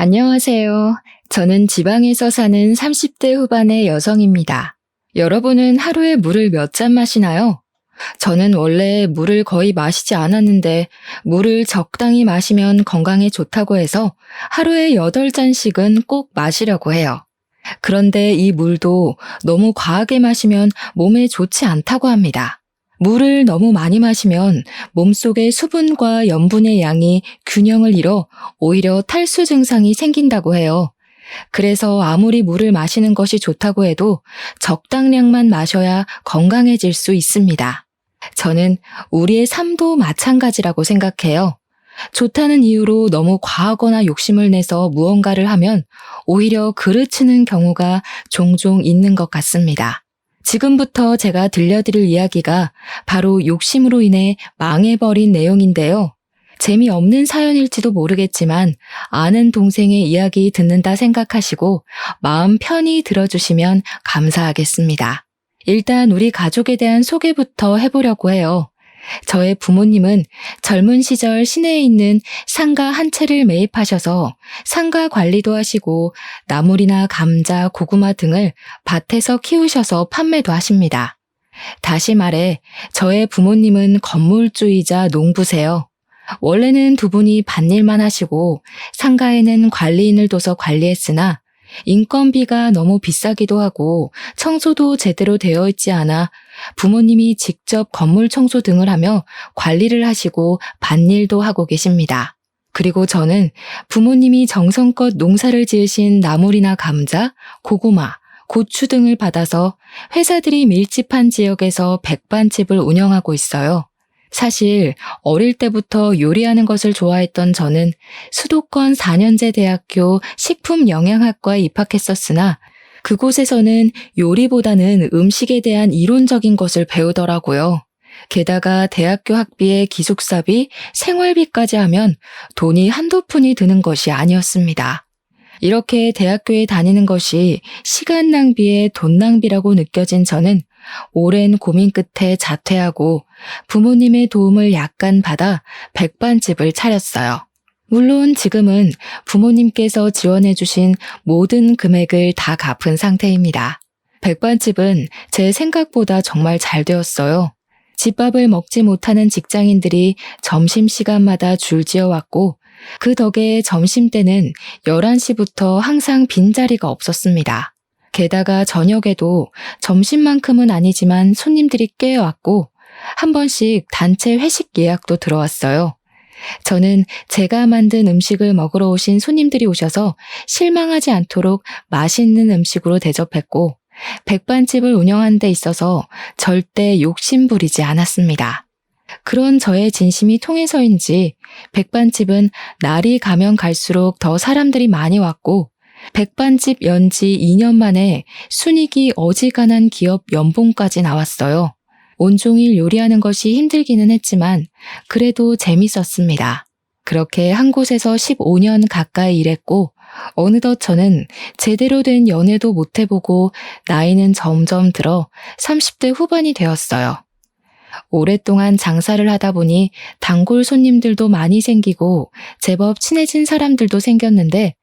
안녕하세요. 저는 지방에서 사는 30대 후반의 여성입니다. 여러분은 하루에 물을 몇 잔 마시나요? 저는 원래 물을 거의 마시지 않았는데 물을 적당히 마시면 건강에 좋다고 해서 하루에 8잔씩은 꼭 마시려고 해요. 그런데 이 물도 너무 과하게 마시면 몸에 좋지 않다고 합니다. 물을 너무 많이 마시면 몸속의 수분과 염분의 양이 균형을 잃어 오히려 탈수 증상이 생긴다고 해요. 그래서 아무리 물을 마시는 것이 좋다고 해도 적당량만 마셔야 건강해질 수 있습니다. 저는 우리의 삶도 마찬가지라고 생각해요. 좋다는 이유로 너무 과하거나 욕심을 내서 무언가를 하면 오히려 그르치는 경우가 종종 있는 것 같습니다. 지금부터 제가 들려드릴 이야기가 바로 욕심으로 인해 망해버린 내용인데요. 재미없는 사연일지도 모르겠지만 아는 동생의 이야기 듣는다 생각하시고 마음 편히 들어주시면 감사하겠습니다. 일단 우리 가족에 대한 소개부터 해보려고 해요. 저의 부모님은 젊은 시절 시내에 있는 상가 한 채를 매입하셔서 상가 관리도 하시고 나물이나 감자, 고구마 등을 밭에서 키우셔서 판매도 하십니다. 다시 말해 저의 부모님은 건물주이자 농부세요. 원래는 두 분이 밭일만 하시고 상가에는 관리인을 둬서 관리했으나 인건비가 너무 비싸기도 하고 청소도 제대로 되어 있지 않아 부모님이 직접 건물 청소 등을 하며 관리를 하시고 밭일도 하고 계십니다. 그리고 저는 부모님이 정성껏 농사를 지으신 나물이나 감자, 고구마, 고추 등을 받아서 회사들이 밀집한 지역에서 백반집을 운영하고 있어요. 사실 어릴 때부터 요리하는 것을 좋아했던 저는 수도권 4년제 대학교 식품영양학과에 입학했었으나 그곳에서는 요리보다는 음식에 대한 이론적인 것을 배우더라고요. 게다가 대학교 학비에 기숙사비, 생활비까지 하면 돈이 한두 푼이 드는 것이 아니었습니다. 이렇게 대학교에 다니는 것이 시간 낭비에 돈 낭비라고 느껴진 저는 오랜 고민 끝에 자퇴하고 부모님의 도움을 약간 받아 백반집을 차렸어요. 물론 지금은 부모님께서 지원해주신 모든 금액을 다 갚은 상태입니다. 백반집은 제 생각보다 정말 잘 되었어요. 집밥을 먹지 못하는 직장인들이 점심시간마다 줄지어왔고 그 덕에 점심때는 11시부터 항상 빈자리가 없었습니다. 게다가 저녁에도 점심만큼은 아니지만 손님들이 꽤 왔고 한 번씩 단체 회식 예약도 들어왔어요. 저는 제가 만든 음식을 먹으러 오신 손님들이 오셔서 실망하지 않도록 맛있는 음식으로 대접했고 백반집을 운영하는 데 있어서 절대 욕심 부리지 않았습니다. 그런 저의 진심이 통해서인지 백반집은 날이 가면 갈수록 더 사람들이 많이 왔고 백반집 연지 2년 만에 순이익이 어지간한 기업 연봉까지 나왔어요. 온종일 요리하는 것이 힘들기는 했지만 그래도 재밌었습니다. 그렇게 한 곳에서 15년 가까이 일했고 어느덧 저는 제대로 된 연애도 못 해보고 나이는 점점 들어 30대 후반이 되었어요. 오랫동안 장사를 하다 보니 단골 손님들도 많이 생기고 제법 친해진 사람들도 생겼는데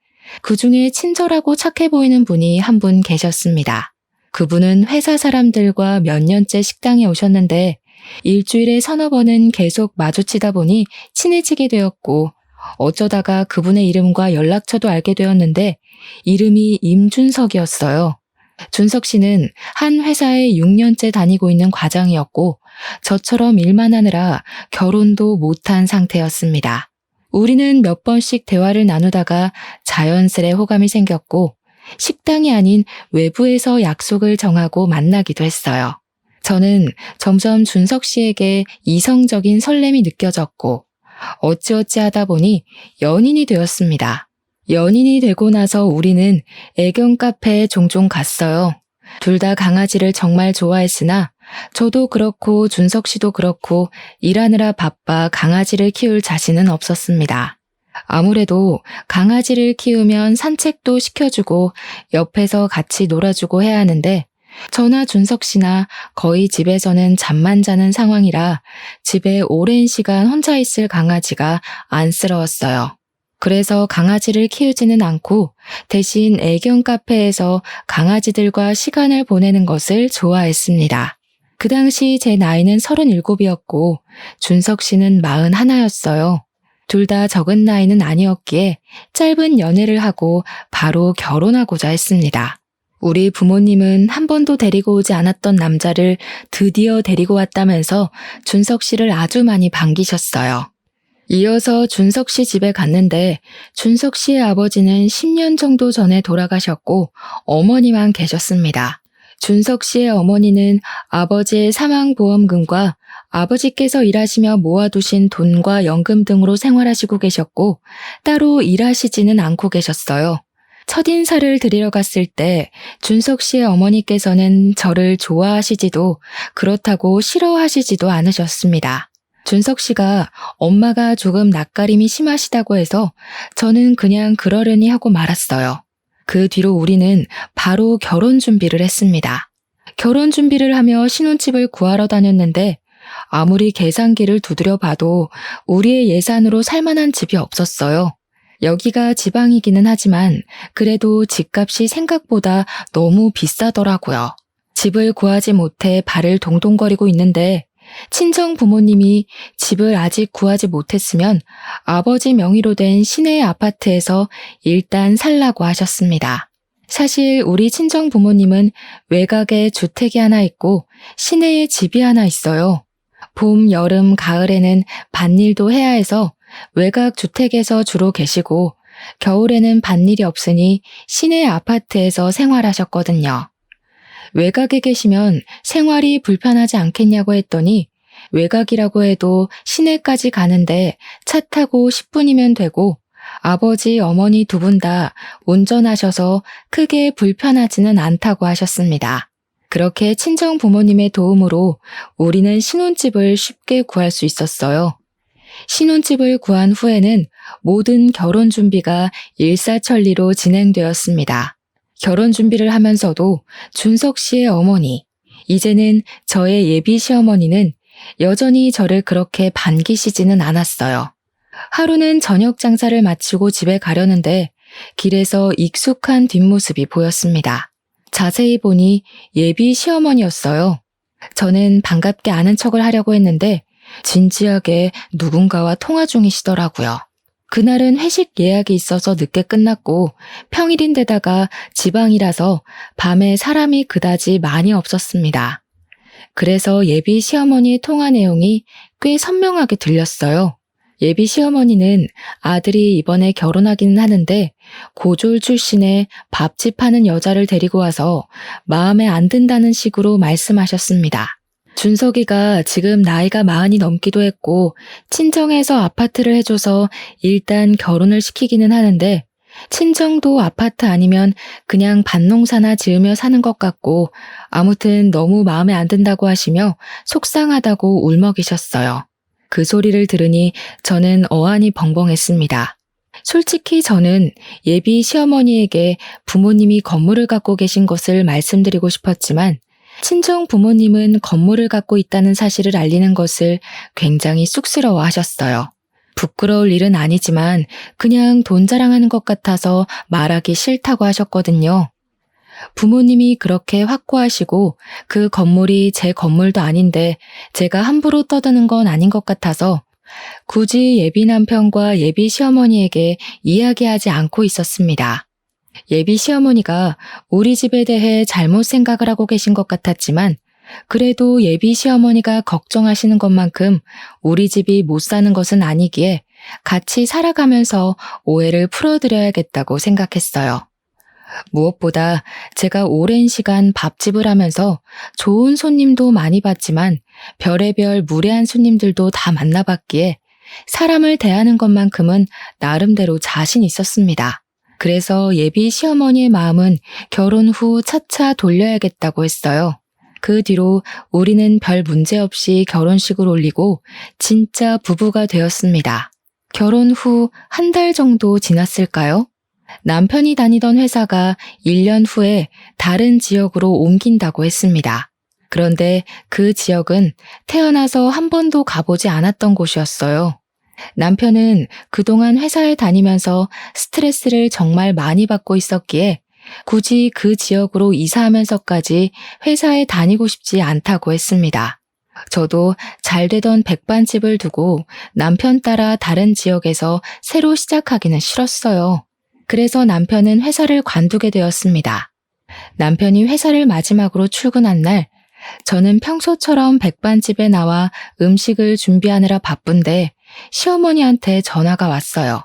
그중에 친절하고 착해 보이는 분이 한 분 계셨습니다. 그분은 회사 사람들과 몇 년째 식당에 오셨는데 일주일에 서너 번은 계속 마주치다 보니 친해지게 되었고 어쩌다가 그분의 이름과 연락처도 알게 되었는데 이름이 임준석이었어요. 준석 씨는 한 회사에 6년째 다니고 있는 과장이었고 저처럼 일만 하느라 결혼도 못한 상태였습니다. 우리는 몇 번씩 대화를 나누다가 자연스레 호감이 생겼고 식당이 아닌 외부에서 약속을 정하고 만나기도 했어요. 저는 점점 준석 씨에게 이성적인 설렘이 느껴졌고 어찌어찌 하다 보니 연인이 되었습니다. 연인이 되고 나서 우리는 애견 카페에 종종 갔어요. 둘 다 강아지를 정말 좋아했으나 저도 그렇고 준석 씨도 그렇고 일하느라 바빠 강아지를 키울 자신은 없었습니다. 아무래도 강아지를 키우면 산책도 시켜주고 옆에서 같이 놀아주고 해야 하는데 저나 준석 씨나 거의 집에서는 잠만 자는 상황이라 집에 오랜 시간 혼자 있을 강아지가 안쓰러웠어요. 그래서 강아지를 키우지는 않고 대신 애견 카페에서 강아지들과 시간을 보내는 것을 좋아했습니다. 그 당시 제 나이는 37이었고 준석 씨는 41였어요. 둘 다 적은 나이는 아니었기에 짧은 연애를 하고 바로 결혼하고자 했습니다. 우리 부모님은 한 번도 데리고 오지 않았던 남자를 드디어 데리고 왔다면서 준석 씨를 아주 많이 반기셨어요. 이어서 준석 씨 집에 갔는데 준석 씨의 아버지는 10년 정도 전에 돌아가셨고 어머니만 계셨습니다. 준석 씨의 어머니는 아버지의 사망보험금과 아버지께서 일하시며 모아두신 돈과 연금 등으로 생활하시고 계셨고 따로 일하시지는 않고 계셨어요. 첫인사를 드리러 갔을 때 준석 씨의 어머니께서는 저를 좋아하시지도 그렇다고 싫어하시지도 않으셨습니다. 준석 씨가 엄마가 조금 낯가림이 심하시다고 해서 저는 그냥 그러려니 하고 말았어요. 그 뒤로 우리는 바로 결혼 준비를 했습니다. 결혼 준비를 하며 신혼집을 구하러 다녔는데 아무리 계산기를 두드려 봐도 우리의 예산으로 살만한 집이 없었어요. 여기가 지방이기는 하지만 그래도 집값이 생각보다 너무 비싸더라고요. 집을 구하지 못해 발을 동동거리고 있는데 친정 부모님이 집을 아직 구하지 못했으면 아버지 명의로 된 시내 아파트에서 일단 살라고 하셨습니다. 사실 우리 친정 부모님은 외곽에 주택이 하나 있고 시내에 집이 하나 있어요. 봄, 여름, 가을에는 밭일도 해야 해서 외곽 주택에서 주로 계시고 겨울에는 밭일이 없으니 시내 아파트에서 생활하셨거든요. 외곽에 계시면 생활이 불편하지 않겠냐고 했더니 외곽이라고 해도 시내까지 가는데 차 타고 10분이면 되고 아버지, 어머니 두 분 다 운전하셔서 크게 불편하지는 않다고 하셨습니다. 그렇게 친정 부모님의 도움으로 우리는 신혼집을 쉽게 구할 수 있었어요. 신혼집을 구한 후에는 모든 결혼 준비가 일사천리로 진행되었습니다. 결혼 준비를 하면서도 준석 씨의 어머니, 이제는 저의 예비 시어머니는 여전히 저를 그렇게 반기시지는 않았어요. 하루는 저녁 장사를 마치고 집에 가려는데 길에서 익숙한 뒷모습이 보였습니다. 자세히 보니 예비 시어머니였어요. 저는 반갑게 아는 척을 하려고 했는데 진지하게 누군가와 통화 중이시더라고요. 그날은 회식 예약이 있어서 늦게 끝났고 평일인데다가 지방이라서 밤에 사람이 그다지 많이 없었습니다. 그래서 예비 시어머니의 통화 내용이 꽤 선명하게 들렸어요. 예비 시어머니는 아들이 이번에 결혼하기는 하는데 고졸 출신의 밥집 하는 여자를 데리고 와서 마음에 안 든다는 식으로 말씀하셨습니다. 준석이가 지금 나이가 40이 넘기도 했고 친정에서 아파트를 해줘서 일단 결혼을 시키기는 하는데 친정도 아파트 아니면 그냥 밭농사나 지으며 사는 것 같고 아무튼 너무 마음에 안 든다고 하시며 속상하다고 울먹이셨어요. 그 소리를 들으니 저는 어안이 벙벙했습니다. 솔직히 저는 예비 시어머니에게 부모님이 건물을 갖고 계신 것을 말씀드리고 싶었지만 친정 부모님은 건물을 갖고 있다는 사실을 알리는 것을 굉장히 쑥스러워 하셨어요. 부끄러울 일은 아니지만 그냥 돈 자랑하는 것 같아서 말하기 싫다고 하셨거든요. 부모님이 그렇게 확고하시고 그 건물이 제 건물도 아닌데 제가 함부로 떠드는 건 아닌 것 같아서 굳이 예비 남편과 예비 시어머니에게 이야기하지 않고 있었습니다. 예비 시어머니가 우리 집에 대해 잘못 생각을 하고 계신 것 같았지만 그래도 예비 시어머니가 걱정하시는 것만큼 우리 집이 못 사는 것은 아니기에 같이 살아가면서 오해를 풀어드려야겠다고 생각했어요. 무엇보다 제가 오랜 시간 밥집을 하면서 좋은 손님도 많이 봤지만 별의별 무례한 손님들도 다 만나봤기에 사람을 대하는 것만큼은 나름대로 자신 있었습니다. 그래서 예비 시어머니의 마음은 결혼 후 차차 돌려야겠다고 했어요. 그 뒤로 우리는 별 문제 없이 결혼식을 올리고 진짜 부부가 되었습니다. 결혼 후 한 달 정도 지났을까요? 남편이 다니던 회사가 1년 후에 다른 지역으로 옮긴다고 했습니다. 그런데 그 지역은 태어나서 한 번도 가보지 않았던 곳이었어요. 남편은 그동안 회사에 다니면서 스트레스를 정말 많이 받고 있었기에 굳이 그 지역으로 이사하면서까지 회사에 다니고 싶지 않다고 했습니다. 저도 잘 되던 백반집을 두고 남편 따라 다른 지역에서 새로 시작하기는 싫었어요. 그래서 남편은 회사를 관두게 되었습니다. 남편이 회사를 마지막으로 출근한 날, 저는 평소처럼 백반집에 나와 음식을 준비하느라 바쁜데 시어머니한테 전화가 왔어요.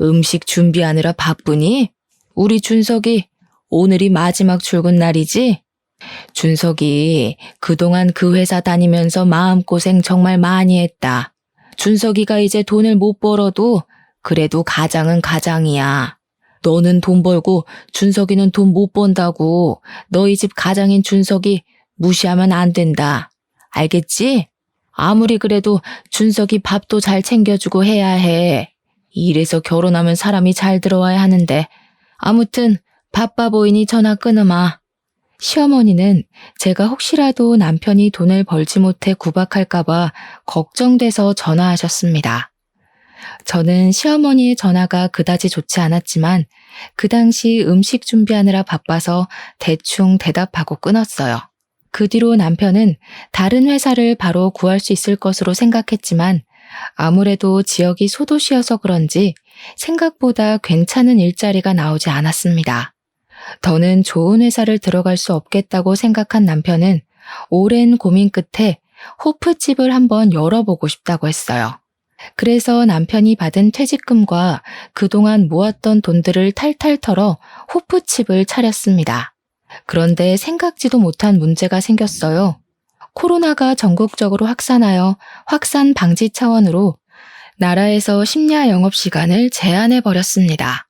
음식 준비하느라 바쁘니? 우리 준석이 오늘이 마지막 출근 날이지? 준석이 그동안 그 회사 다니면서 마음고생 정말 많이 했다. 준석이가 이제 돈을 못 벌어도 그래도 가장은 가장이야. 너는 돈 벌고 준석이는 돈 못 번다고 너희 집 가장인 준석이 무시하면 안 된다. 알겠지? 아무리 그래도 준석이 밥도 잘 챙겨주고 해야 해. 이래서 결혼하면 사람이 잘 들어와야 하는데 아무튼 바빠 보이니 전화 끊으마. 시어머니는 제가 혹시라도 남편이 돈을 벌지 못해 구박할까봐 걱정돼서 전화하셨습니다. 저는 시어머니의 전화가 그다지 좋지 않았지만 그 당시 음식 준비하느라 바빠서 대충 대답하고 끊었어요. 그 뒤로 남편은 다른 회사를 바로 구할 수 있을 것으로 생각했지만 아무래도 지역이 소도시여서 그런지 생각보다 괜찮은 일자리가 나오지 않았습니다. 더는 좋은 회사를 들어갈 수 없겠다고 생각한 남편은 오랜 고민 끝에 호프집을 한번 열어보고 싶다고 했어요. 그래서 남편이 받은 퇴직금과 그동안 모았던 돈들을 탈탈 털어 호프집을 차렸습니다. 그런데 생각지도 못한 문제가 생겼어요. 코로나가 전국적으로 확산하여 확산 방지 차원으로 나라에서 심야 영업시간을 제한해버렸습니다.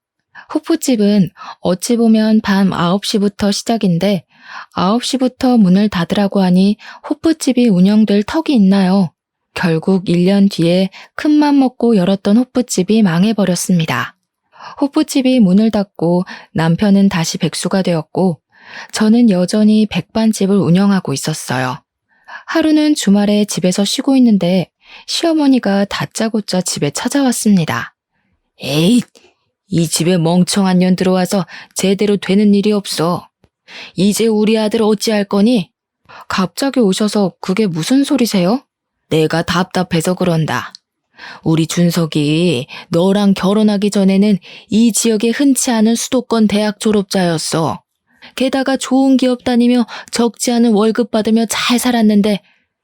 호프집은 어찌 보면 밤 9시부터 시작인데 9시부터 문을 닫으라고 하니 호프집이 운영될 턱이 있나요? 결국 1년 뒤에 큰맘 먹고 열었던 호프집이 망해버렸습니다. 호프집이 문을 닫고 남편은 다시 백수가 되었고 저는 여전히 백반집을 운영하고 있었어요. 하루는 주말에 집에서 쉬고 있는데 시어머니가 다짜고짜 집에 찾아왔습니다. 에이, 이 집에 멍청한 년 들어와서 제대로 되는 일이 없어. 이제 우리 아들 어찌할 거니? 갑자기 오셔서 그게 무슨 소리세요? 내가 답답해서 그런다. 우리 준석이 너랑 결혼하기 전에는 이 지역에 흔치 않은 수도권 대학 졸업자였어. 게다가 좋은 기업 다니며 적지 않은 월급 받으며 잘 살았는데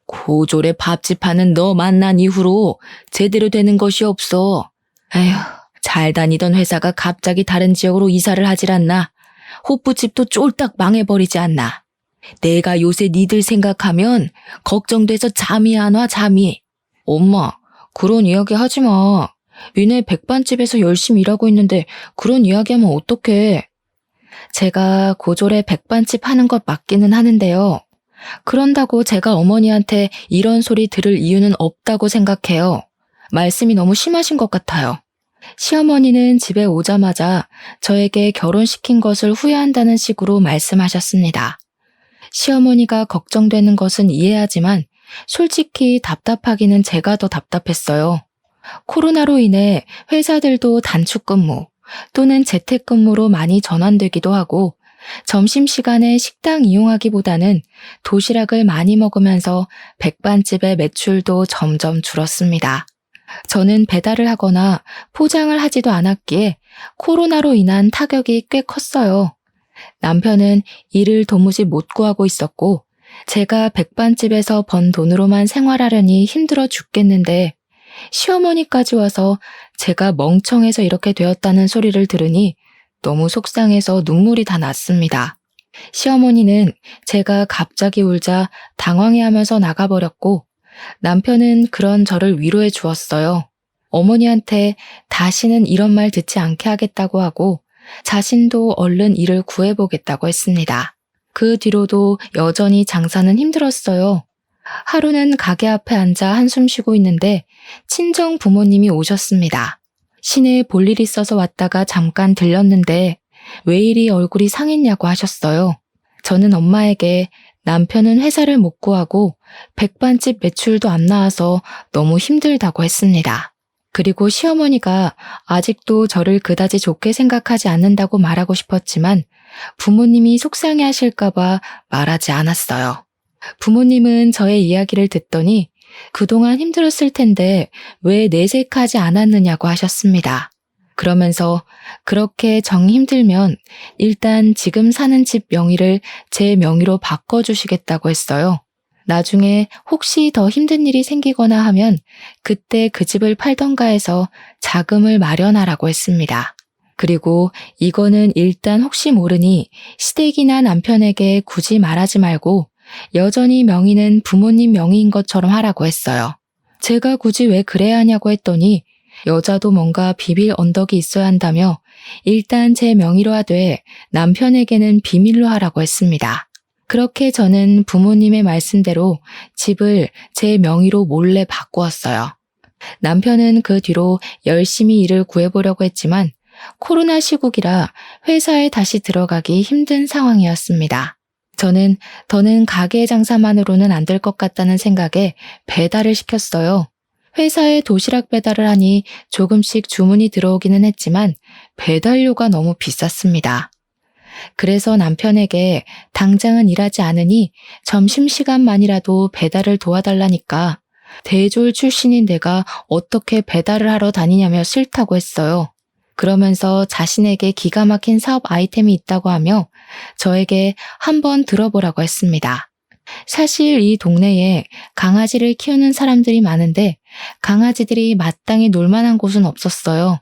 고졸의 밥집 하는 너 만난 이후로 제대로 되는 것이 없어. 에휴, 잘 다니던 회사가 갑자기 다른 지역으로 이사를 하질 않나. 호프집도 쫄딱 망해버리지 않나. 내가 요새 니들 생각하면 걱정돼서 잠이 안 와, 잠이. 엄마, 그런 이야기 하지 마. 니네 백반집에서 열심히 일하고 있는데 그런 이야기하면 어떡해. 제가 고졸에 백반집 하는 것 맞기는 하는데요. 그런다고 제가 어머니한테 이런 소리 들을 이유는 없다고 생각해요. 말씀이 너무 심하신 것 같아요. 시어머니는 집에 오자마자 저에게 결혼시킨 것을 후회한다는 식으로 말씀하셨습니다. 시어머니가 걱정되는 것은 이해하지만 솔직히 답답하기는 제가 더 답답했어요. 코로나로 인해 회사들도 단축근무 또는 재택근무로 많이 전환되기도 하고 점심시간에 식당 이용하기보다는 도시락을 많이 먹으면서 백반집의 매출도 점점 줄었습니다. 저는 배달을 하거나 포장을 하지도 않았기에 코로나로 인한 타격이 꽤 컸어요. 남편은 일을 도무지 못 구하고 있었고 제가 백반집에서 번 돈으로만 생활하려니 힘들어 죽겠는데 시어머니까지 와서 제가 멍청해서 이렇게 되었다는 소리를 들으니 너무 속상해서 눈물이 다 났습니다. 시어머니는 제가 갑자기 울자 당황해하면서 나가버렸고 남편은 그런 저를 위로해 주었어요. 어머니한테 다시는 이런 말 듣지 않게 하겠다고 하고 자신도 얼른 일을 구해보겠다고 했습니다. 그 뒤로도 여전히 장사는 힘들었어요. 하루는 가게 앞에 앉아 한숨 쉬고 있는데 친정 부모님이 오셨습니다. 시내에 볼 일 있어서 왔다가 잠깐 들렸는데 왜 이리 얼굴이 상했냐고 하셨어요. 저는 엄마에게 남편은 회사를 못 구하고 백반집 매출도 안 나와서 너무 힘들다고 했습니다. 그리고 시어머니가 아직도 저를 그다지 좋게 생각하지 않는다고 말하고 싶었지만 부모님이 속상해 하실까봐 말하지 않았어요. 부모님은 저의 이야기를 듣더니 그동안 힘들었을 텐데 왜 내색하지 않았느냐고 하셨습니다. 그러면서 그렇게 정 힘들면 일단 지금 사는 집 명의를 제 명의로 바꿔주시겠다고 했어요. 나중에 혹시 더 힘든 일이 생기거나 하면 그때 그 집을 팔던가 해서 자금을 마련하라고 했습니다. 그리고 이거는 일단 혹시 모르니 시댁이나 남편에게 굳이 말하지 말고 여전히 명의는 부모님 명의인 것처럼 하라고 했어요. 제가 굳이 왜 그래야 하냐고 했더니 여자도 뭔가 비빌 언덕이 있어야 한다며 일단 제 명의로 하되 남편에게는 비밀로 하라고 했습니다. 그렇게 저는 부모님의 말씀대로 집을 제 명의로 몰래 바꾸었어요. 남편은 그 뒤로 열심히 일을 구해보려고 했지만 코로나 시국이라 회사에 다시 들어가기 힘든 상황이었습니다. 저는 더는 가게 장사만으로는 안 될 것 같다는 생각에 배달을 시켰어요. 회사에 도시락 배달을 하니 조금씩 주문이 들어오기는 했지만 배달료가 너무 비쌌습니다. 그래서 남편에게 당장은 일하지 않으니 점심시간만이라도 배달을 도와달라니까 대졸 출신인 내가 어떻게 배달을 하러 다니냐며 싫다고 했어요. 그러면서 자신에게 기가 막힌 사업 아이템이 있다고 하며 저에게 한번 들어보라고 했습니다. 사실 이 동네에 강아지를 키우는 사람들이 많은데 강아지들이 마땅히 놀만한 곳은 없었어요.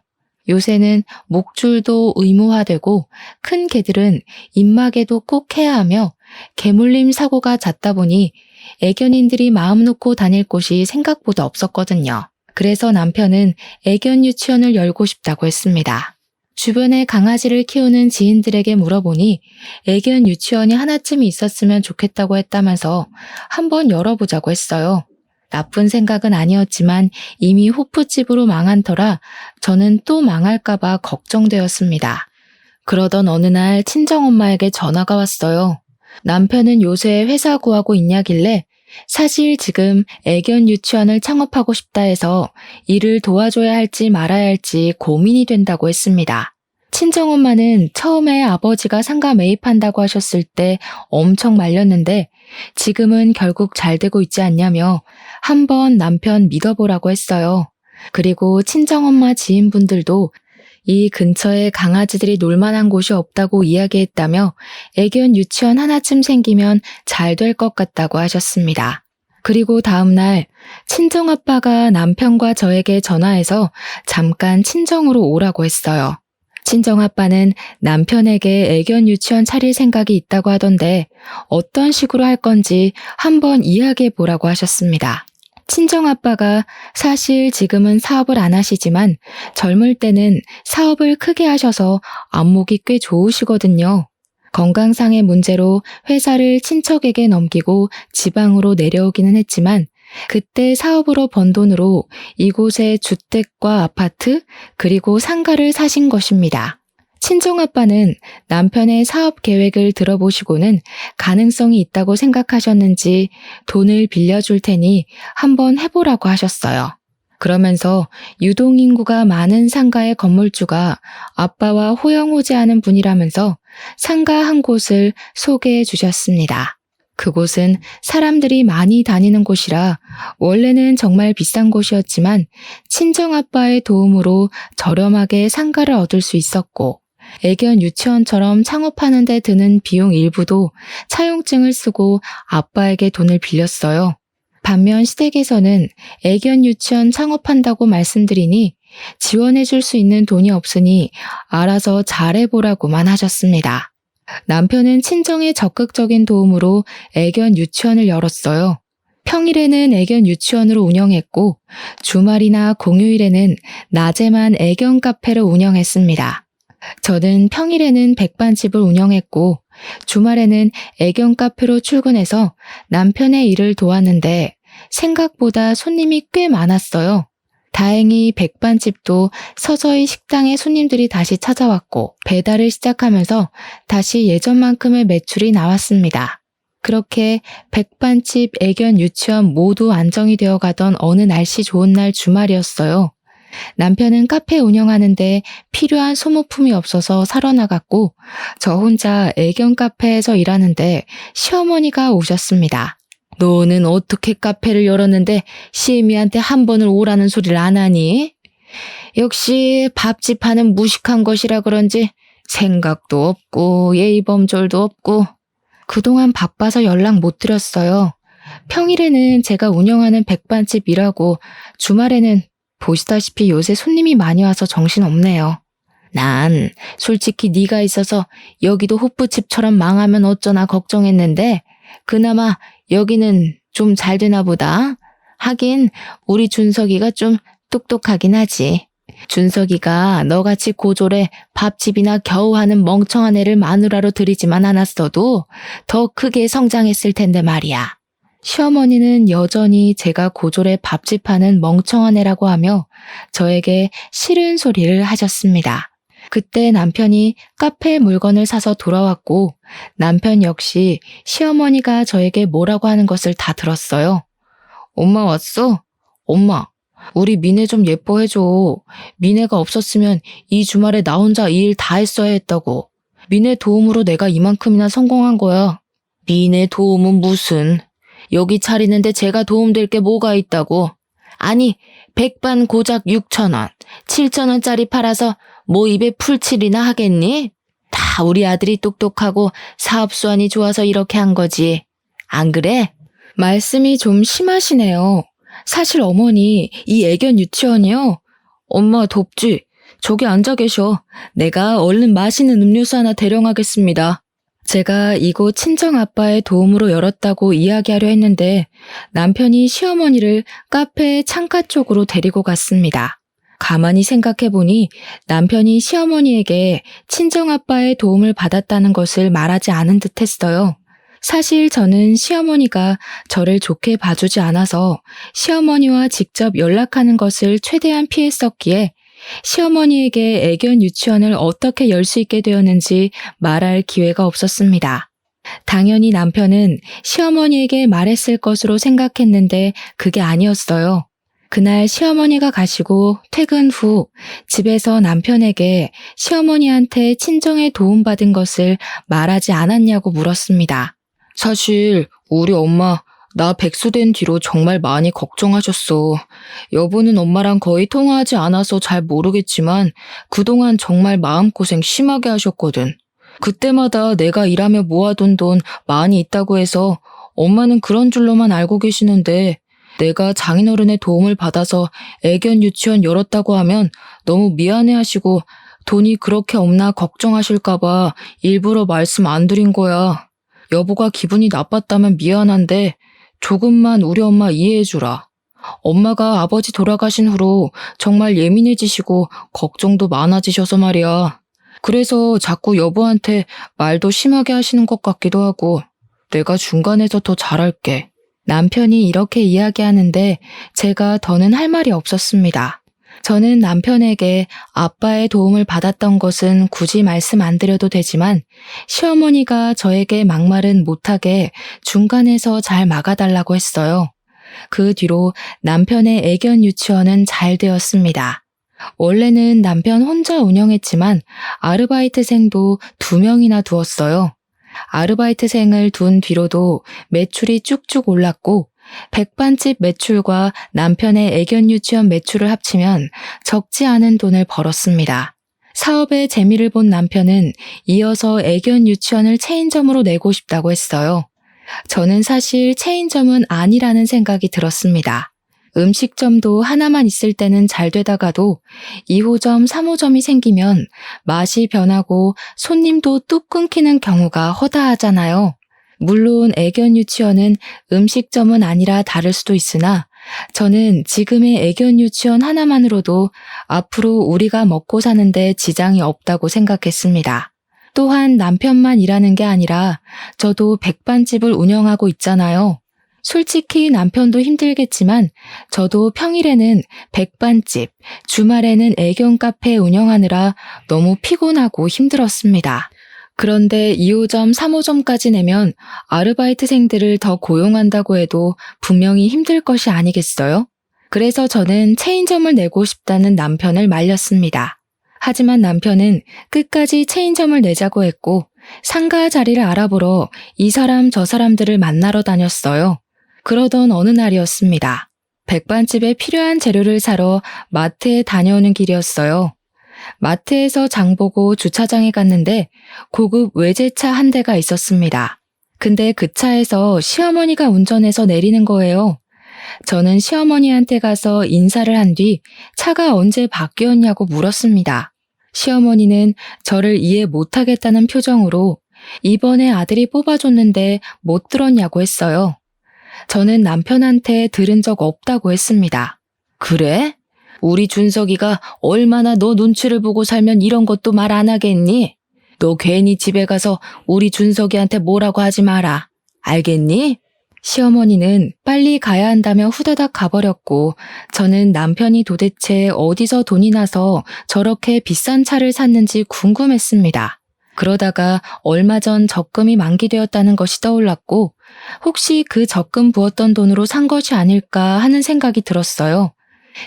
요새는 목줄도 의무화되고 큰 개들은 입마개도 꼭 해야 하며 개물림 사고가 잦다 보니 애견인들이 마음 놓고 다닐 곳이 생각보다 없었거든요. 그래서 남편은 애견 유치원을 열고 싶다고 했습니다. 주변에 강아지를 키우는 지인들에게 물어보니 애견 유치원이 하나쯤 있었으면 좋겠다고 했다면서 한번 열어보자고 했어요. 나쁜 생각은 아니었지만 이미 호프집으로 망한 터라 저는 또 망할까봐 걱정되었습니다. 그러던 어느 날 친정엄마에게 전화가 왔어요. 남편은 요새 회사 구하고 있냐길래 사실 지금 애견 유치원을 창업하고 싶다 해서 일을 도와줘야 할지 말아야 할지 고민이 된다고 했습니다. 친정엄마는 처음에 아버지가 상가 매입한다고 하셨을 때 엄청 말렸는데 지금은 결국 잘 되고 있지 않냐며 한번 남편 믿어보라고 했어요. 그리고 친정엄마 지인분들도 이 근처에 강아지들이 놀만한 곳이 없다고 이야기했다며 애견 유치원 하나쯤 생기면 잘 될 것 같다고 하셨습니다. 그리고 다음날 친정아빠가 남편과 저에게 전화해서 잠깐 친정으로 오라고 했어요. 친정아빠는 남편에게 애견 유치원 차릴 생각이 있다고 하던데 어떤 식으로 할 건지 한번 이야기해 보라고 하셨습니다. 친정아빠가 사실 지금은 사업을 안 하시지만 젊을 때는 사업을 크게 하셔서 안목이 꽤 좋으시거든요. 건강상의 문제로 회사를 친척에게 넘기고 지방으로 내려오기는 했지만 그때 사업으로 번 돈으로 이곳에 주택과 아파트 그리고 상가를 사신 것입니다. 친정아빠는 남편의 사업 계획을 들어보시고는 가능성이 있다고 생각하셨는지 돈을 빌려줄 테니 한번 해보라고 하셨어요. 그러면서 유동인구가 많은 상가의 건물주가 아빠와 호영호재하는 분이라면서 상가 한 곳을 소개해 주셨습니다. 그곳은 사람들이 많이 다니는 곳이라 원래는 정말 비싼 곳이었지만 친정아빠의 도움으로 저렴하게 상가를 얻을 수 있었고 애견 유치원처럼 창업하는 데 드는 비용 일부도 차용증을 쓰고 아빠에게 돈을 빌렸어요. 반면 시댁에서는 애견 유치원 창업한다고 말씀드리니 지원해줄 수 있는 돈이 없으니 알아서 잘해보라고만 하셨습니다. 남편은 친정의 적극적인 도움으로 애견 유치원을 열었어요. 평일에는 애견 유치원으로 운영했고 주말이나 공휴일에는 낮에만 애견 카페를 운영했습니다. 저는 평일에는 백반집을 운영했고 주말에는 애견 카페로 출근해서 남편의 일을 도왔는데 생각보다 손님이 꽤 많았어요. 다행히 백반집도 서서히 식당에 손님들이 다시 찾아왔고 배달을 시작하면서 다시 예전만큼의 매출이 나왔습니다. 그렇게 백반집, 애견 유치원 모두 안정이 되어 가던 어느 날씨 좋은 날 주말이었어요. 남편은 카페 운영하는데 필요한 소모품이 없어서 사러 나갔고, 저 혼자 애견 카페에서 일하는데 시어머니가 오셨습니다. 너는 어떻게 카페를 열었는데 시애미한테 한 번을 오라는 소리를 안 하니? 역시 밥집 하는 무식한 것이라 그런지 생각도 없고 예의범절도 없고. 그동안 바빠서 연락 못 드렸어요. 평일에는 제가 운영하는 백반집 일하고 주말에는 보시다시피 요새 손님이 많이 와서 정신없네요. 난 솔직히 네가 있어서 여기도 호프집처럼 망하면 어쩌나 걱정했는데 그나마 여기는 좀 잘 되나 보다. 하긴 우리 준석이가 좀 똑똑하긴 하지. 준석이가 너같이 고졸에 밥집이나 겨우 하는 멍청한 애를 마누라로 들이지만 않았어도 더 크게 성장했을 텐데 말이야. 시어머니는 여전히 제가 고졸에 밥집 하는 멍청한 애라고 하며 저에게 싫은 소리를 하셨습니다. 그때 남편이 카페 물건을 사서 돌아왔고 남편 역시 시어머니가 저에게 뭐라고 하는 것을 다 들었어요. 엄마 왔어? 엄마, 우리 미네 좀 예뻐해줘. 미네가 없었으면 이 주말에 나 혼자 이 일 다 했어야 했다고. 미네 도움으로 내가 이만큼이나 성공한 거야. 미네 도움은 무슨. 여기 차리는데 제가 도움될 게 뭐가 있다고. 아니, 백반 고작 6,000원, 7,000원짜리 팔아서 뭐 입에 풀칠이나 하겠니? 다 우리 아들이 똑똑하고 사업수완이 좋아서 이렇게 한 거지. 안 그래? 말씀이 좀 심하시네요. 사실 어머니, 이 애견 유치원이요. 엄마 덥지? 저기 앉아 계셔. 내가 얼른 마시는 음료수 하나 대령하겠습니다. 제가 이곳 친정아빠의 도움으로 열었다고 이야기하려 했는데 남편이 시어머니를 카페 창가 쪽으로 데리고 갔습니다. 가만히 생각해보니 남편이 시어머니에게 친정아빠의 도움을 받았다는 것을 말하지 않은 듯 했어요. 사실 저는 시어머니가 저를 좋게 봐주지 않아서 시어머니와 직접 연락하는 것을 최대한 피했었기에 시어머니에게 애견 유치원을 어떻게 열 수 있게 되었는지 말할 기회가 없었습니다. 당연히 남편은 시어머니에게 말했을 것으로 생각했는데 그게 아니었어요. 그날 시어머니가 가시고 퇴근 후 집에서 남편에게 시어머니한테 친정에 도움받은 것을 말하지 않았냐고 물었습니다. 사실 우리 엄마 나 백수된 뒤로 정말 많이 걱정하셨어. 여보는 엄마랑 거의 통화하지 않아서 잘 모르겠지만 그동안 정말 마음고생 심하게 하셨거든. 그때마다 내가 일하며 모아둔 돈 많이 있다고 해서 엄마는 그런 줄로만 알고 계시는데 내가 장인어른의 도움을 받아서 애견 유치원 열었다고 하면 너무 미안해하시고 돈이 그렇게 없나 걱정하실까봐 일부러 말씀 안 드린 거야. 여보가 기분이 나빴다면 미안한데 조금만 우리 엄마 이해해주라. 엄마가 아버지 돌아가신 후로 정말 예민해지시고 걱정도 많아지셔서 말이야. 그래서 자꾸 여보한테 말도 심하게 하시는 것 같기도 하고 내가 중간에서 더 잘할게. 남편이 이렇게 이야기하는데 제가 더는 할 말이 없었습니다. 저는 남편에게 아빠의 도움을 받았던 것은 굳이 말씀 안 드려도 되지만 시어머니가 저에게 막말은 못하게 중간에서 잘 막아달라고 했어요. 그 뒤로 남편의 애견 유치원은 잘 되었습니다. 원래는 남편 혼자 운영했지만 아르바이트생도 2명이나 두었어요. 아르바이트생을 둔 뒤로도 매출이 쭉쭉 올랐고 백반집 매출과 남편의 애견 유치원 매출을 합치면 적지 않은 돈을 벌었습니다. 사업에 재미를 본 남편은 이어서 애견 유치원을 체인점으로 내고 싶다고 했어요. 저는 사실 체인점은 아니라는 생각이 들었습니다. 음식점도 하나만 있을 때는 잘 되다가도 2호점, 3호점이 생기면 맛이 변하고 손님도 뚝 끊기는 경우가 허다하잖아요. 물론 애견 유치원은 음식점은 아니라 다를 수도 있으나 저는 지금의 애견 유치원 하나만으로도 앞으로 우리가 먹고 사는데 지장이 없다고 생각했습니다. 또한 남편만 일하는 게 아니라 저도 백반집을 운영하고 있잖아요. 솔직히 남편도 힘들겠지만 저도 평일에는 백반집, 주말에는 애견 카페 운영하느라 너무 피곤하고 힘들었습니다. 그런데 2호점, 3호점까지 내면 아르바이트생들을 더 고용한다고 해도 분명히 힘들 것이 아니겠어요? 그래서 저는 체인점을 내고 싶다는 남편을 말렸습니다. 하지만 남편은 끝까지 체인점을 내자고 했고 상가 자리를 알아보러 이 사람 저 사람들을 만나러 다녔어요. 그러던 어느 날이었습니다. 백반집에 필요한 재료를 사러 마트에 다녀오는 길이었어요. 마트에서 장보고 주차장에 갔는데 고급 외제차 한 대가 있었습니다. 근데 그 차에서 시어머니가 운전해서 내리는 거예요. 저는 시어머니한테 가서 인사를 한 뒤 차가 언제 바뀌었냐고 물었습니다. 시어머니는 저를 이해 못하겠다는 표정으로 이번에 아들이 뽑아줬는데 못 들었냐고 했어요. 저는 남편한테 들은 적 없다고 했습니다. 그래? 우리 준석이가 얼마나 너 눈치를 보고 살면 이런 것도 말 안 하겠니? 너 괜히 집에 가서 우리 준석이한테 뭐라고 하지 마라. 알겠니? 시어머니는 빨리 가야 한다며 후다닥 가버렸고 저는 남편이 도대체 어디서 돈이 나서 저렇게 비싼 차를 샀는지 궁금했습니다. 그러다가 얼마 전 적금이 만기되었다는 것이 떠올랐고 혹시 그 적금 부었던 돈으로 산 것이 아닐까 하는 생각이 들었어요.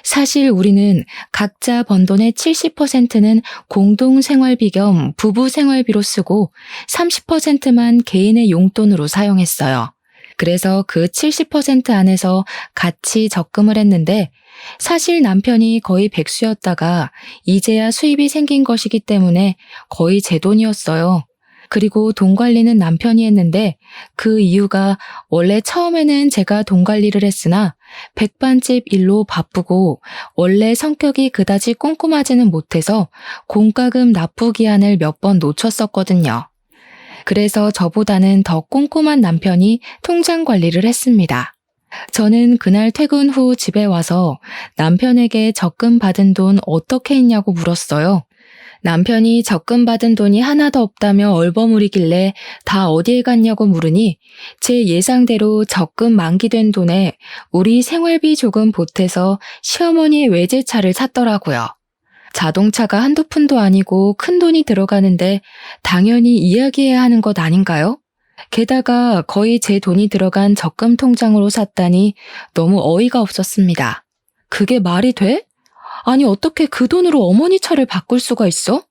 사실 우리는 각자 번 돈의 70%는 공동생활비 겸 부부생활비로 쓰고 30%만 개인의 용돈으로 사용했어요. 그래서 그 70% 안에서 같이 적금을 했는데 사실 남편이 거의 백수였다가 이제야 수입이 생긴 것이기 때문에 거의 제 돈이었어요. 그리고 돈 관리는 남편이 했는데 그 이유가 원래 처음에는 제가 돈 관리를 했으나 백반집 일로 바쁘고 원래 성격이 그다지 꼼꼼하지는 못해서 공과금 납부 기한을 몇 번 놓쳤었거든요. 그래서 저보다는 더 꼼꼼한 남편이 통장 관리를 했습니다. 저는 그날 퇴근 후 집에 와서 남편에게 적금 받은 돈 어떻게 했냐고 물었어요. 남편이 적금 받은 돈이 하나도 없다며 얼버무리길래 다 어디에 갔냐고 물으니 제 예상대로 적금 만기된 돈에 우리 생활비 조금 보태서 시어머니의 외제차를 샀더라고요. 자동차가 한두 푼도 아니고 큰 돈이 들어가는데 당연히 이야기해야 하는 것 아닌가요? 게다가 거의 제 돈이 들어간 적금 통장으로 샀다니 너무 어이가 없었습니다. 그게 말이 돼? 아니 어떻게 그 돈으로 어머니 차를 바꿀 수가 있어?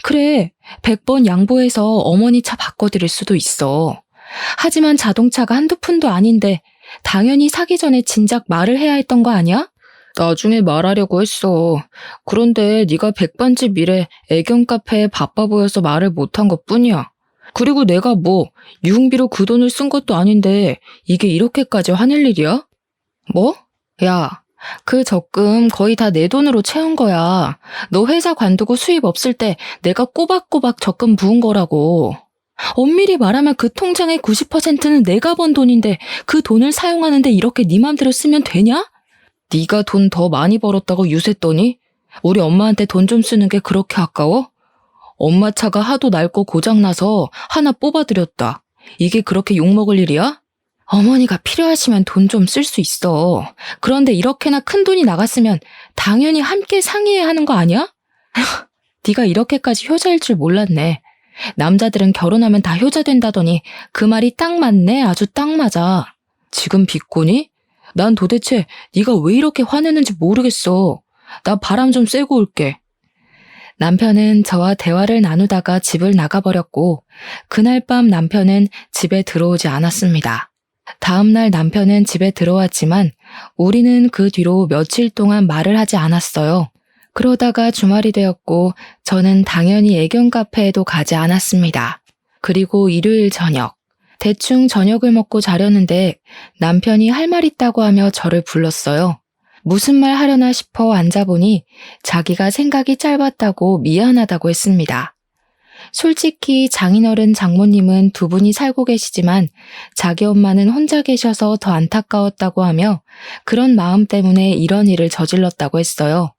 그래, 100번 양보해서 어머니 차 바꿔드릴 수도 있어. 하지만 자동차가 한두 푼도 아닌데 당연히 사기 전에 진작 말을 해야 했던 거 아니야? 나중에 말하려고 했어. 그런데 네가 백반집 일에 애견 카페에 바빠 보여서 말을 못한 것뿐이야. 그리고 내가 뭐 유흥비로 그 돈을 쓴 것도 아닌데 이게 이렇게까지 화낼 일이야? 뭐? 야, 그 적금 거의 다 내 돈으로 채운 거야. 너 회사 관두고 수입 없을 때 내가 꼬박꼬박 적금 부은 거라고. 엄밀히 말하면 그 통장의 90%는 내가 번 돈인데 그 돈을 사용하는데 이렇게 네 맘대로 쓰면 되냐? 네가 돈 더 많이 벌었다고 유세떠니? 우리 엄마한테 돈 좀 쓰는 게 그렇게 아까워? 엄마 차가 하도 낡고 고장나서 하나 뽑아드렸다. 이게 그렇게 욕먹을 일이야? 어머니가 필요하시면 돈 좀 쓸 수 있어. 그런데 이렇게나 큰 돈이 나갔으면 당연히 함께 상의해야 하는 거 아니야? 네가 이렇게까지 효자일 줄 몰랐네. 남자들은 결혼하면 다 효자 된다더니 그 말이 딱 맞네. 아주 딱 맞아. 지금 비꼬니? 난 도대체 네가 왜 이렇게 화내는지 모르겠어. 나 바람 좀 쐬고 올게. 남편은 저와 대화를 나누다가 집을 나가버렸고 그날 밤 남편은 집에 들어오지 않았습니다. 다음 날 남편은 집에 들어왔지만 우리는 그 뒤로 며칠 동안 말을 하지 않았어요. 그러다가 주말이 되었고 저는 당연히 애견 카페에도 가지 않았습니다. 그리고 일요일 저녁. 대충 저녁을 먹고 자려는데 남편이 할 말 있다고 하며 저를 불렀어요. 무슨 말 하려나 싶어 앉아보니 자기가 생각이 짧았다고 미안하다고 했습니다. 솔직히 장인어른 장모님은 두 분이 살고 계시지만 자기 엄마는 혼자 계셔서 더 안타까웠다고 하며 그런 마음 때문에 이런 일을 저질렀다고 했어요.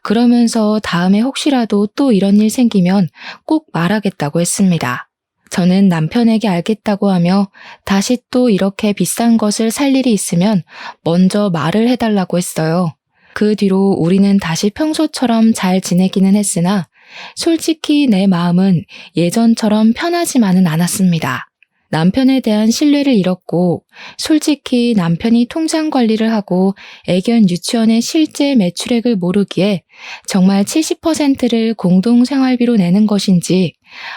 그러면서 다음에 혹시라도 또 이런 일 생기면 꼭 말하겠다고 했습니다. 저는 남편에게 알겠다고 하며 다시 또 이렇게 비싼 것을 살 일이 있으면 먼저 말을 해달라고 했어요. 그 뒤로 우리는 다시 평소처럼 잘 지내기는 했으나 솔직히 내 마음은 예전처럼 편하지만은 않았습니다. 남편에 대한 신뢰를 잃었고, 솔직히 남편이 통장 관리를 하고 애견 유치원의 실제 매출액을 모르기에 정말 70%를 공동생활비로 내는 것인지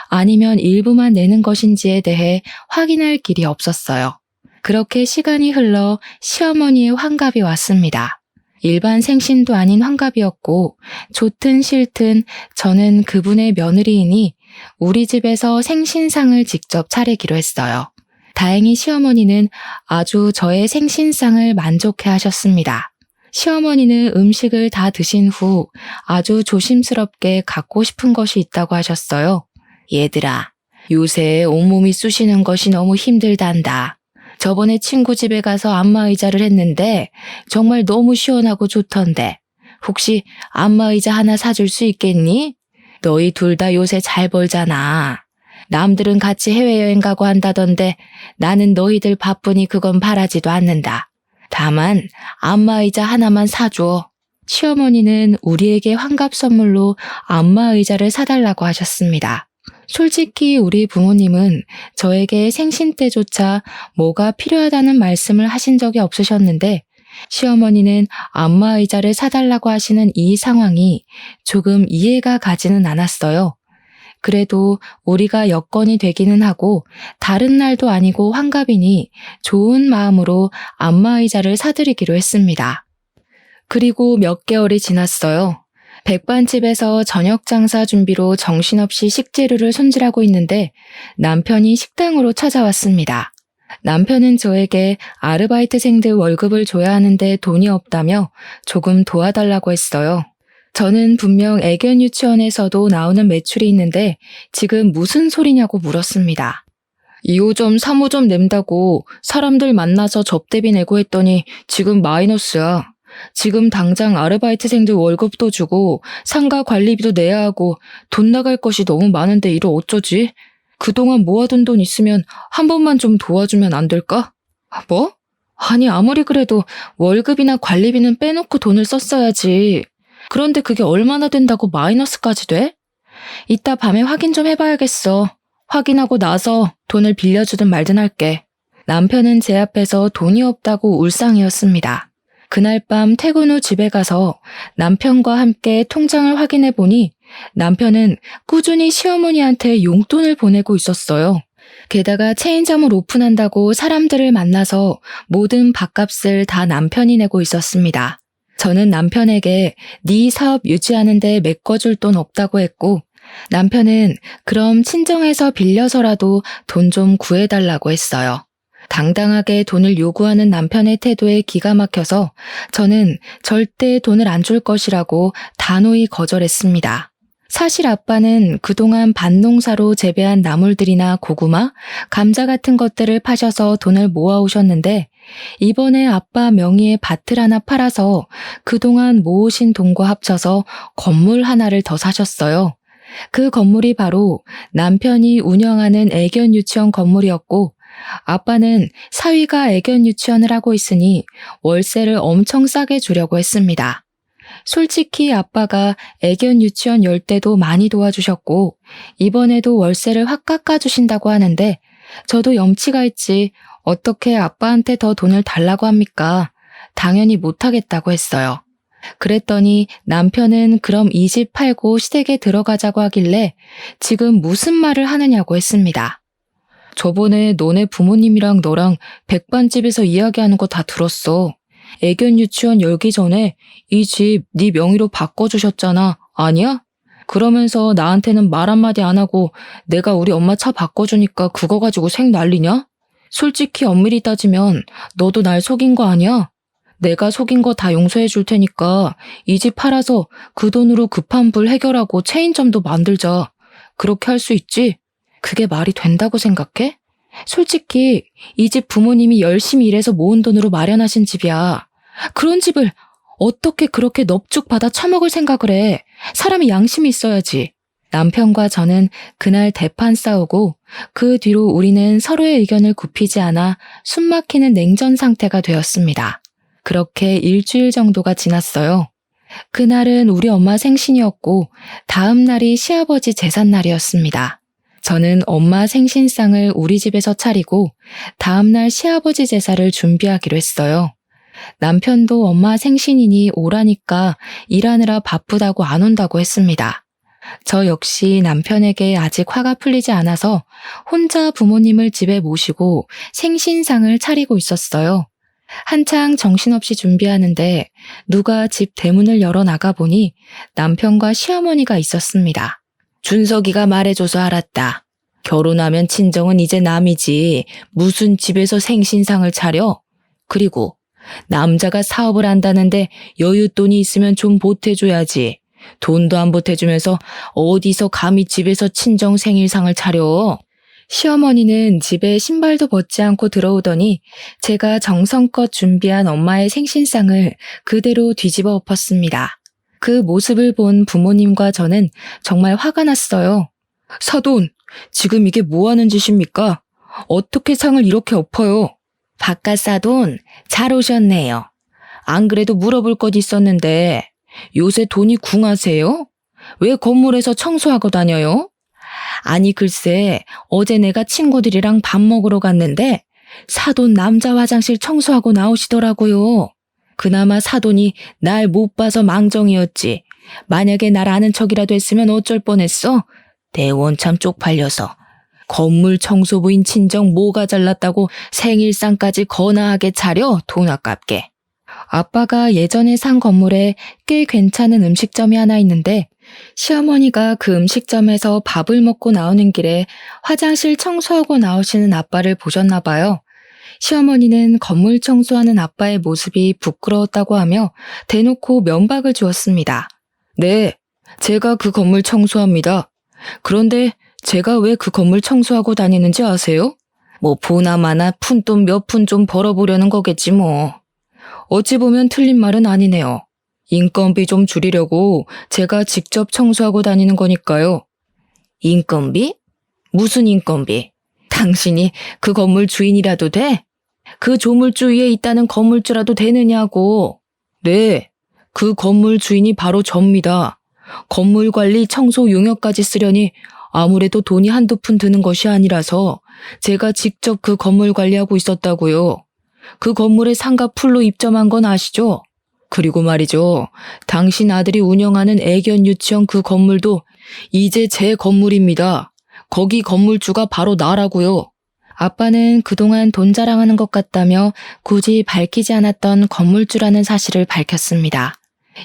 아니면 일부만 내는 것인지에 대해 확인할 길이 없었어요. 그렇게 시간이 흘러 시어머니의 환갑이 왔습니다. 일반 생신도 아닌 환갑이었고, 좋든 싫든 저는 그분의 며느리이니 우리 집에서 생신상을 직접 차리기로 했어요. 다행히 시어머니는 아주 저의 생신상을 만족해 하셨습니다. 시어머니는 음식을 다 드신 후 아주 조심스럽게 갖고 싶은 것이 있다고 하셨어요. 얘들아, 요새 온몸이 쑤시는 것이 너무 힘들단다. 저번에 친구 집에 가서 안마의자를 했는데 정말 너무 시원하고 좋던데 혹시 안마의자 하나 사줄 수 있겠니? 너희 둘 다 요새 잘 벌잖아. 남들은 같이 해외여행 가고 한다던데 나는 너희들 바쁘니 그건 바라지도 않는다. 다만 안마의자 하나만 사줘. 시어머니는 우리에게 환갑 선물로 안마의자를 사달라고 하셨습니다. 솔직히 우리 부모님은 저에게 생신 때조차 뭐가 필요하다는 말씀을 하신 적이 없으셨는데 시어머니는 안마의자를 사달라고 하시는 이 상황이 조금 이해가 가지는 않았어요. 그래도 우리가 여건이 되기는 하고 다른 날도 아니고 환갑이니 좋은 마음으로 안마의자를 사드리기로 했습니다. 그리고 몇 개월이 지났어요. 백반집에서 저녁 장사 준비로 정신없이 식재료를 손질하고 있는데 남편이 식당으로 찾아왔습니다. 남편은 저에게 아르바이트생들 월급을 줘야 하는데 돈이 없다며 조금 도와달라고 했어요. 저는 분명 애견 유치원에서도 나오는 매출이 있는데 지금 무슨 소리냐고 물었습니다. 2호점, 3호점 낸다고 사람들 만나서 접대비 내고 했더니 지금 마이너스야. 지금 당장 아르바이트생들 월급도 주고 상가 관리비도 내야 하고 돈 나갈 것이 너무 많은데 이를 어쩌지? 그동안 모아둔 돈 있으면 한 번만 좀 도와주면 안 될까? 뭐? 아니 아무리 그래도 월급이나 관리비는 빼놓고 돈을 썼어야지. 그런데 그게 얼마나 된다고 마이너스까지 돼? 이따 밤에 확인 좀 해봐야겠어. 확인하고 나서 돈을 빌려주든 말든 할게. 남편은 제 앞에서 돈이 없다고 울상이었습니다. 그날 밤 퇴근 후 집에 가서 남편과 함께 통장을 확인해 보니 남편은 꾸준히 시어머니한테 용돈을 보내고 있었어요. 게다가 체인점을 오픈한다고 사람들을 만나서 모든 밥값을 다 남편이 내고 있었습니다. 저는 남편에게 네 사업 유지하는데 메꿔줄 돈 없다고 했고 남편은 그럼 친정에서 빌려서라도 돈 좀 구해달라고 했어요. 당당하게 돈을 요구하는 남편의 태도에 기가 막혀서 저는 절대 돈을 안 줄 것이라고 단호히 거절했습니다. 사실 아빠는 그동안 밭농사로 재배한 나물들이나 고구마, 감자 같은 것들을 파셔서 돈을 모아오셨는데 이번에 아빠 명의의 밭을 하나 팔아서 그동안 모으신 돈과 합쳐서 건물 하나를 더 사셨어요. 그 건물이 바로 남편이 운영하는 애견 유치원 건물이었고 아빠는 사위가 애견 유치원을 하고 있으니 월세를 엄청 싸게 주려고 했습니다. 솔직히 아빠가 애견 유치원 열 때도 많이 도와주셨고 이번에도 월세를 확 깎아주신다고 하는데 저도 염치가 있지 어떻게 아빠한테 더 돈을 달라고 합니까? 당연히 못하겠다고 했어요. 그랬더니 남편은 그럼 이 집 팔고 시댁에 들어가자고 하길래 지금 무슨 말을 하느냐고 했습니다. 저번에 너네 부모님이랑 너랑 백반집에서 이야기하는 거 다 들었어. 애견 유치원 열기 전에 이 집 네 명의로 바꿔주셨잖아. 아니야? 그러면서 나한테는 말 한마디 안 하고 내가 우리 엄마 차 바꿔주니까 그거 가지고 색 난리냐? 솔직히 엄밀히 따지면 너도 날 속인 거 아니야? 내가 속인 거 다 용서해 줄 테니까 이 집 팔아서 그 돈으로 급한 불 해결하고 체인점도 만들자. 그렇게 할 수 있지? 그게 말이 된다고 생각해? 솔직히 이 집 부모님이 열심히 일해서 모은 돈으로 마련하신 집이야. 그런 집을 어떻게 그렇게 넙죽 받아 처먹을 생각을 해? 사람이 양심이 있어야지. 남편과 저는 그날 대판 싸우고 그 뒤로 우리는 서로의 의견을 굽히지 않아 숨막히는 냉전 상태가 되었습니다. 그렇게 일주일 정도가 지났어요. 그날은 우리 엄마 생신이었고 다음 날이 시아버지 제삿날이었습니다. 저는 엄마 생신상을 우리 집에서 차리고 다음날 시아버지 제사를 준비하기로 했어요. 남편도 엄마 생신이니 오라니까 일하느라 바쁘다고 안 온다고 했습니다. 저 역시 남편에게 아직 화가 풀리지 않아서 혼자 부모님을 집에 모시고 생신상을 차리고 있었어요. 한창 정신없이 준비하는데 누가 집 대문을 열어 나가보니 남편과 시어머니가 있었습니다. 준석이가 말해줘서 알았다. 결혼하면 친정은 이제 남이지 무슨 집에서 생신상을 차려? 그리고 남자가 사업을 한다는데 여윳돈이 있으면 좀 보태줘야지. 돈도 안 보태주면서 어디서 감히 집에서 친정 생일상을 차려? 시어머니는 집에 신발도 벗지 않고 들어오더니 제가 정성껏 준비한 엄마의 생신상을 그대로 뒤집어 엎었습니다. 그 모습을 본 부모님과 저는 정말 화가 났어요. 사돈, 지금 이게 뭐 하는 짓입니까? 어떻게 상을 이렇게 엎어요? 바깥 사돈, 잘 오셨네요. 안 그래도 물어볼 것 있었는데 요새 돈이 궁하세요? 왜 건물에서 청소하고 다녀요? 아니 글쎄 어제 내가 친구들이랑 밥 먹으러 갔는데 사돈 남자 화장실 청소하고 나오시더라고요. 그나마 사돈이 날 못 봐서 망정이었지. 만약에 날 아는 척이라도 했으면 어쩔 뻔했어? 내 원참 쪽팔려서. 건물 청소부인 친정 뭐가 잘났다고 생일상까지 거나하게 차려 돈 아깝게. 아빠가 예전에 산 건물에 꽤 괜찮은 음식점이 하나 있는데 시어머니가 그 음식점에서 밥을 먹고 나오는 길에 화장실 청소하고 나오시는 아빠를 보셨나 봐요. 시어머니는 건물 청소하는 아빠의 모습이 부끄러웠다고 하며 대놓고 면박을 주었습니다. 네, 제가 그 건물 청소합니다. 그런데 제가 왜 그 건물 청소하고 다니는지 아세요? 뭐 보나마나 푼돈 몇 푼 좀 벌어보려는 거겠지 뭐. 어찌 보면 틀린 말은 아니네요. 인건비 좀 줄이려고 제가 직접 청소하고 다니는 거니까요. 인건비? 무슨 인건비? 당신이 그 건물 주인이라도 돼? 그 조물주 위에 있다는 건물주라도 되느냐고. 네, 그 건물 주인이 바로 접니다. 건물 관리 청소 용역까지 쓰려니 아무래도 돈이 한두 푼 드는 것이 아니라서 제가 직접 그 건물 관리하고 있었다고요. 그 건물에 상가 풀로 입점한 건 아시죠? 그리고 말이죠. 당신 아들이 운영하는 애견 유치원 그 건물도 이제 제 건물입니다. 거기 건물주가 바로 나라고요. 아빠는 그동안 돈 자랑하는 것 같다며 굳이 밝히지 않았던 건물주라는 사실을 밝혔습니다.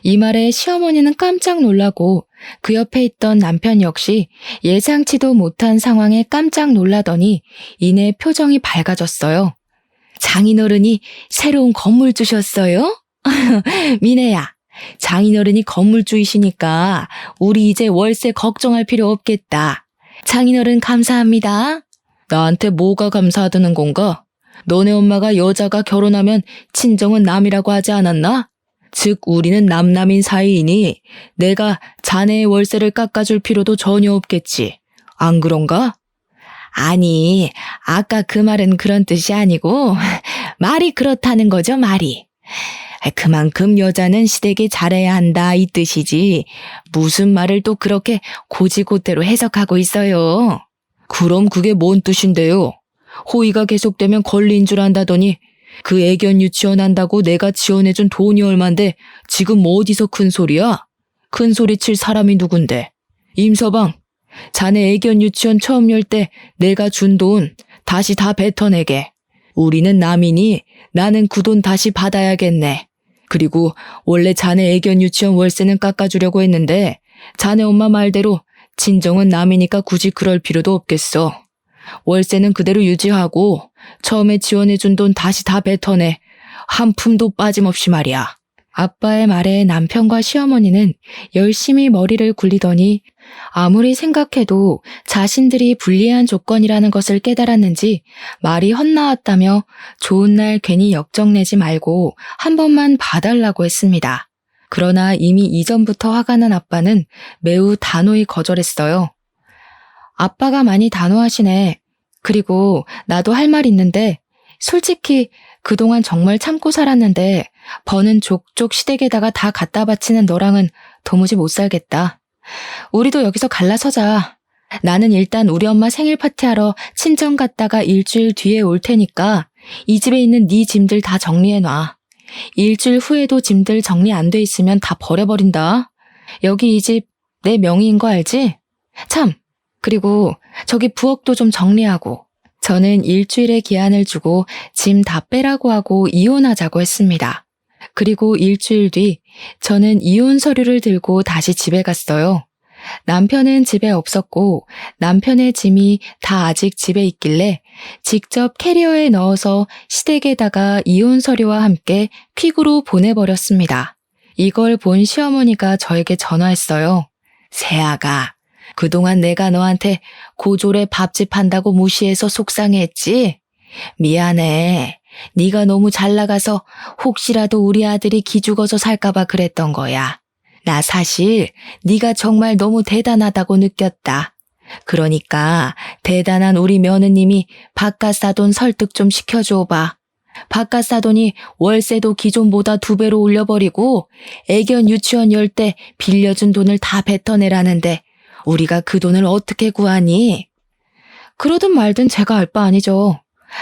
이 말에 시어머니는 깜짝 놀라고 그 옆에 있던 남편 역시 예상치도 못한 상황에 깜짝 놀라더니 이내 표정이 밝아졌어요. 장인어른이 새로운 건물주셨어요? 미네야, 장인어른이 건물주이시니까 우리 이제 월세 걱정할 필요 없겠다. 장인어른 감사합니다. 나한테 뭐가 감사하다는 건가? 너네 엄마가 여자가 결혼하면 친정은 남이라고 하지 않았나? 즉 우리는 남남인 사이이니 내가 자네의 월세를 깎아줄 필요도 전혀 없겠지. 안 그런가? 아니, 아까 그 말은 그런 뜻이 아니고 말이 그렇다는 거죠, 말이. 그만큼 여자는 시댁에 잘해야 한다 이 뜻이지 무슨 말을 또 그렇게 고지고대로 해석하고 있어요. 그럼 그게 뭔 뜻인데요? 호의가 계속되면 권리인 줄 안다더니 그 애견 유치원 한다고 내가 지원해준 돈이 얼만데 지금 뭐 어디서 큰 소리야? 큰 소리 칠 사람이 누군데? 임서방, 자네 애견 유치원 처음 열 때 내가 준 돈 다시 다 뱉어내게. 우리는 남이니 나는 그 돈 다시 받아야겠네. 그리고 원래 자네 애견 유치원 월세는 깎아주려고 했는데 자네 엄마 말대로 친정은 남이니까 굳이 그럴 필요도 없겠어. 월세는 그대로 유지하고 처음에 지원해준 돈 다시 다 뱉어내. 한 푼도 빠짐없이 말이야. 아빠의 말에 남편과 시어머니는 열심히 머리를 굴리더니 아무리 생각해도 자신들이 불리한 조건이라는 것을 깨달았는지 말이 헛나왔다며 좋은 날 괜히 역정내지 말고 한 번만 봐달라고 했습니다. 그러나 이미 이전부터 화가 난 아빠는 매우 단호히 거절했어요. 아빠가 많이 단호하시네. 그리고 나도 할 말 있는데 솔직히 그동안 정말 참고 살았는데 버는 족족 시댁에다가 다 갖다 바치는 너랑은 도무지 못 살겠다. 우리도 여기서 갈라서자. 나는 일단 우리 엄마 생일 파티하러 친정 갔다가 일주일 뒤에 올 테니까 이 집에 있는 네 짐들 다 정리해놔. 일주일 후에도 짐들 정리 안 돼 있으면 다 버려버린다. 여기 이 집 내 명의인 거 알지? 참, 그리고 저기 부엌도 좀 정리하고. 저는 일주일의 기한을 주고 짐 다 빼라고 하고 이혼하자고 했습니다. 그리고 일주일 뒤 저는 이혼 서류를 들고 다시 집에 갔어요. 남편은 집에 없었고 남편의 짐이 다 아직 집에 있길래 직접 캐리어에 넣어서 시댁에다가 이혼 서류와 함께 퀵으로 보내버렸습니다. 이걸 본 시어머니가 저에게 전화했어요. 세아가, 그동안 내가 너한테 고졸에 밥집 한다고 무시해서 속상해했지? 미안해. 네가 너무 잘 나가서 혹시라도 우리 아들이 기죽어서 살까봐 그랬던 거야. 나 사실 네가 정말 너무 대단하다고 느꼈다. 그러니까 대단한 우리 며느님이 바깥 사돈 설득 좀 시켜줘봐. 바깥 사돈이 월세도 기존보다 2배로 올려버리고 애견 유치원 열 때 빌려준 돈을 다 뱉어내라는데 우리가 그 돈을 어떻게 구하니? 그러든 말든 제가 알 바 아니죠.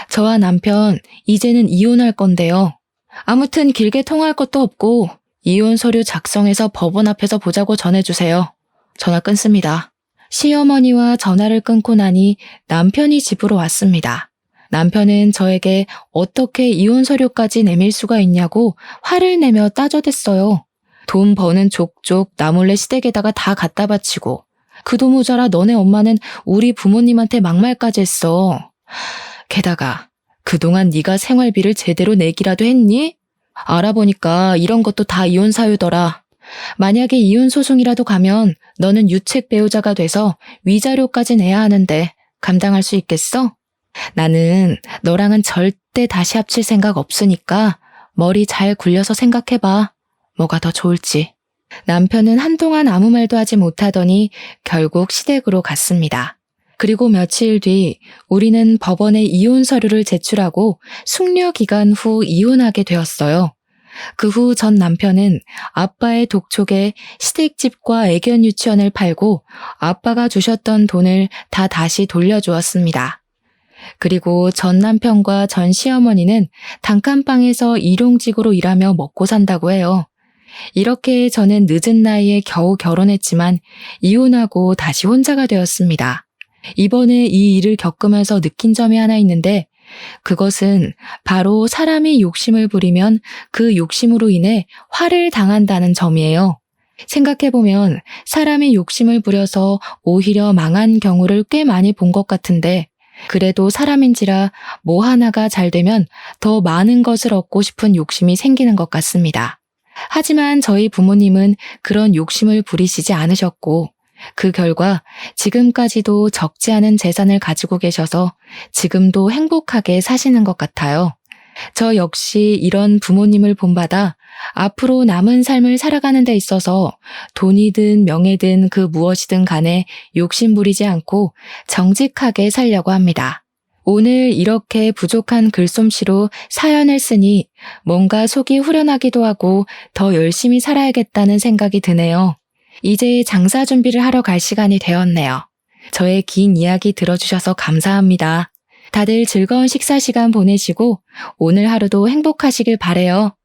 저와 남편 이제는 이혼할 건데요. 아무튼 길게 통화할 것도 없고 이혼 서류 작성해서 법원 앞에서 보자고 전해주세요. 전화 끊습니다. 시어머니와 전화를 끊고 나니 남편이 집으로 왔습니다. 남편은 저에게 어떻게 이혼 서류까지 내밀 수가 있냐고 화를 내며 따져댔어요. 돈 버는 족족 나 몰래 시댁에다가 다 갖다 바치고 그 돈 모자라 너네 엄마는 우리 부모님한테 막말까지 했어. 게다가 그동안 네가 생활비를 제대로 내기라도 했니? 알아보니까 이런 것도 다 이혼 사유더라. 만약에 이혼 소송이라도 가면 너는 유책 배우자가 돼서 위자료까지 내야 하는데 감당할 수 있겠어? 나는 너랑은 절대 다시 합칠 생각 없으니까 머리 잘 굴려서 생각해봐. 뭐가 더 좋을지. 남편은 한동안 아무 말도 하지 못하더니 결국 시댁으로 갔습니다. 그리고 며칠 뒤 우리는 법원에 이혼 서류를 제출하고 숙려 기간 후 이혼하게 되었어요. 그 후 전 남편은 아빠의 독촉에 시댁집과 애견 유치원을 팔고 아빠가 주셨던 돈을 다 다시 돌려주었습니다. 그리고 전 남편과 전 시어머니는 단칸방에서 일용직으로 일하며 먹고 산다고 해요. 이렇게 저는 늦은 나이에 겨우 결혼했지만 이혼하고 다시 혼자가 되었습니다. 이번에 이 일을 겪으면서 느낀 점이 하나 있는데 그것은 바로 사람이 욕심을 부리면 그 욕심으로 인해 화를 당한다는 점이에요. 생각해보면 사람이 욕심을 부려서 오히려 망한 경우를 꽤 많이 본 것 같은데 그래도 사람인지라 뭐 하나가 잘 되면 더 많은 것을 얻고 싶은 욕심이 생기는 것 같습니다. 하지만 저희 부모님은 그런 욕심을 부리시지 않으셨고 그 결과 지금까지도 적지 않은 재산을 가지고 계셔서 지금도 행복하게 사시는 것 같아요. 저 역시 이런 부모님을 본받아 앞으로 남은 삶을 살아가는 데 있어서 돈이든 명예든 그 무엇이든 간에 욕심 부리지 않고 정직하게 살려고 합니다. 오늘 이렇게 부족한 글솜씨로 사연을 쓰니 뭔가 속이 후련하기도 하고 더 열심히 살아야겠다는 생각이 드네요. 이제 장사 준비를 하러 갈 시간이 되었네요. 저의 긴 이야기 들어주셔서 감사합니다. 다들 즐거운 식사 시간 보내시고 오늘 하루도 행복하시길 바래요.